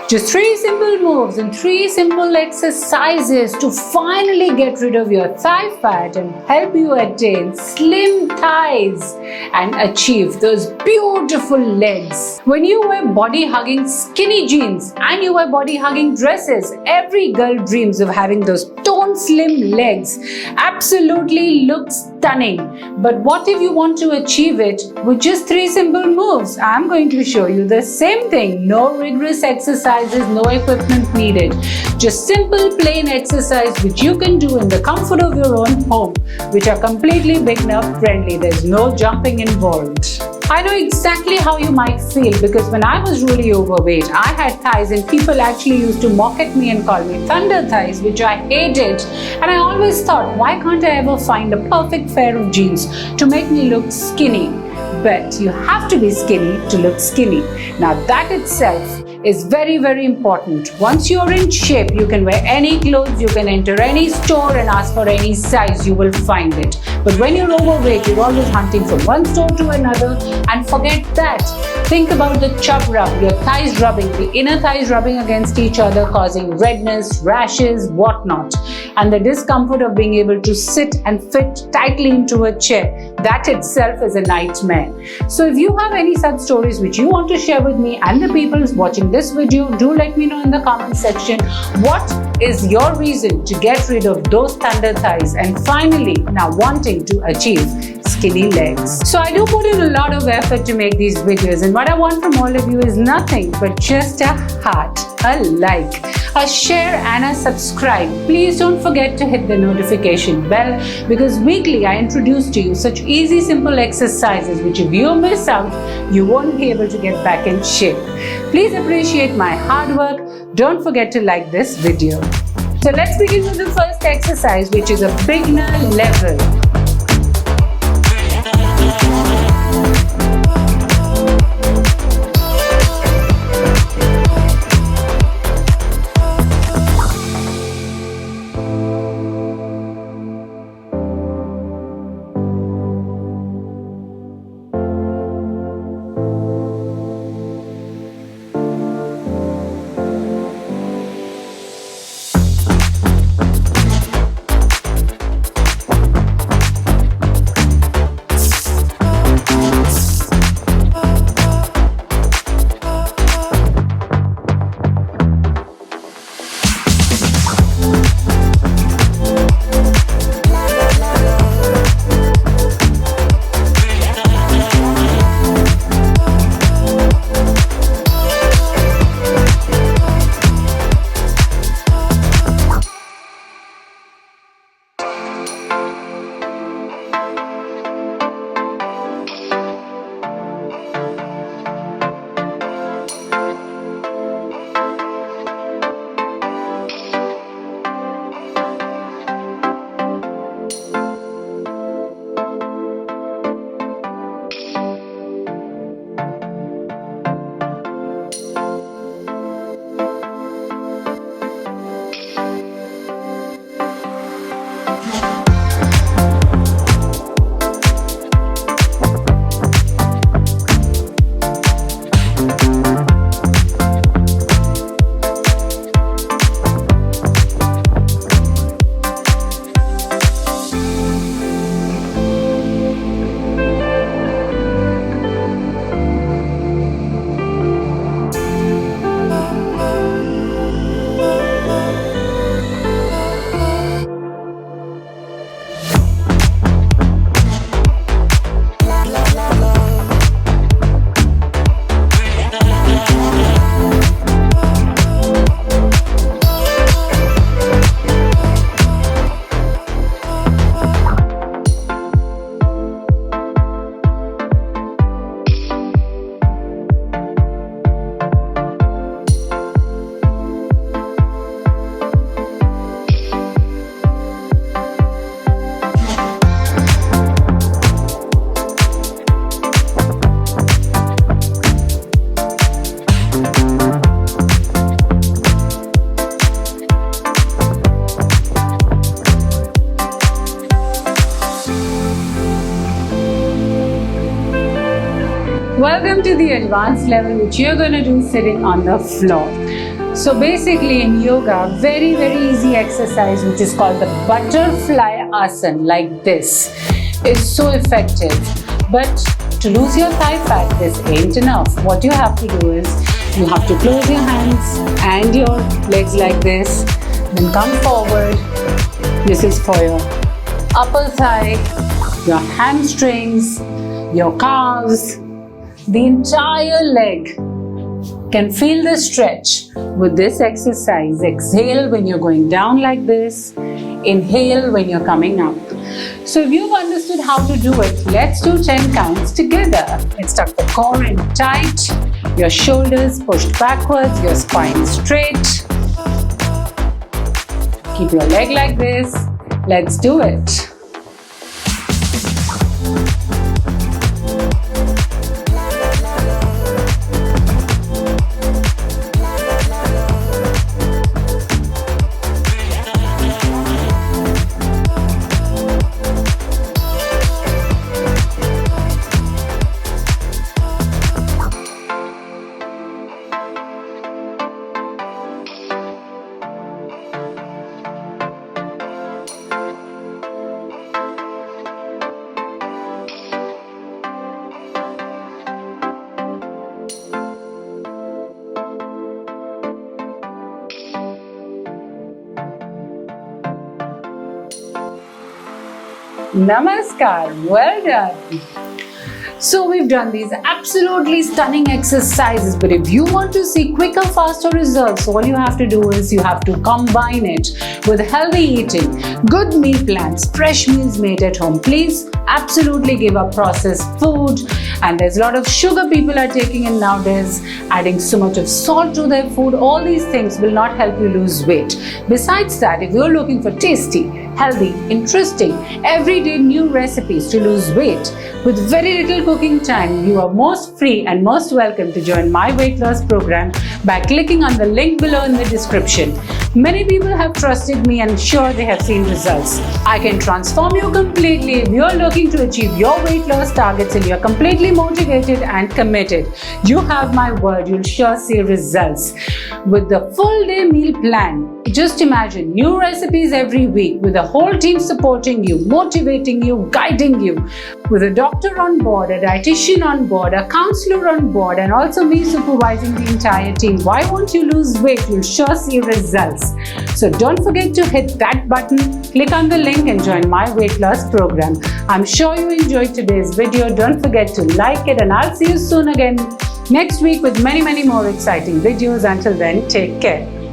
Just 3 simple moves and 3 simple exercises to finally get rid of your thigh fat and help you attain slim thighs and achieve those beautiful legs. When you wear body-hugging skinny jeans and you wear body-hugging dresses, every girl dreams of having those toned slim legs. Absolutely looks stunning. But what if you want to achieve it with just 3 simple moves? I'm going to show you the same thing. No rigorous exercises, no equipment needed. Just simple plain exercise which you can do in the comfort of your own home, which are completely beginner friendly. There's no jumping involved. I know exactly how you might feel because when I was really overweight, I had thighs and people actually used to mock at me and call me thunder thighs, which I hated. And I always thought, why can't I ever find a perfect pair of jeans to make me look skinny? But you have to be skinny to look skinny. Now that itself is very, very important. Once you're in shape, you can wear any clothes, you can enter any store and ask for any size, you will find it. But when you're overweight, you're always hunting from one store to another, and forget that. Think about the chub rub, your thighs rubbing, the inner thighs rubbing against each other, causing redness, rashes, whatnot. And the discomfort of being able to sit and fit tightly into a chair, that itself is a nightmare. So if you have any such stories which you want to share with me and the people watching this video, do let me know in the comment section. What is your reason to get rid of those thunder thighs and finally now wanting to achieve skinny legs? So I do put in a lot of effort to make these videos, and what I want from all of you is nothing but just a heart, a like, a share and a subscribe. Please don't forget to hit the notification bell because weekly I introduce to you such easy simple exercises which if you miss out, you won't be able to get back in shape. Please appreciate my hard work. Don't forget to like this video. So let's begin with the first exercise, which is a beginner level. Welcome to the advanced level which you're going to do sitting on the floor. So basically in yoga, very easy exercise which is called the butterfly asana, like this, is so effective. But to lose your thigh fat, this ain't enough. What you have to do is, you have to close your hands and your legs like this, then come forward. This is for your upper thigh, your hamstrings, your calves, the entire leg. Can feel the stretch with this exercise. Exhale when you're going down like this. Inhale when you're coming up. So if you've understood how to do it, let's do 10 counts together. Let's tuck the core in tight, your shoulders pushed backwards, your spine straight. Keep your leg like this. Let's do it. Namaskar, well done. So we've done these absolutely stunning exercises, but if you want to see quicker, faster results, all you have to do is you have to combine it with healthy eating, good meal plans, fresh meals made at home. Please absolutely give up processed food, and there's a lot of sugar people are taking in nowadays, adding so much of salt to their food. All these things will not help you lose weight. Besides that, if you're looking for tasty, healthy, interesting, everyday new recipes to lose weight with very little cooking time, you are most free and most welcome to join my weight loss program by clicking on the link below in the description. Many people have trusted me and sure they have seen results. I can transform you completely if you're looking to achieve your weight loss targets and you're completely motivated and committed. You have my word, you'll sure see results. With the full day meal plan, just imagine new recipes every week with a whole team supporting you, motivating you, guiding you, with a doctor on board, a dietitian on board, a counselor on board, and also me supervising the entire team. Why won't you lose weight? You'll sure see results. So don't forget to hit that button, click on the link and join my weight loss program. I'm sure you enjoyed today's video. Don't forget to like it, and I'll see you soon again next week with many more exciting videos. Until then, take care.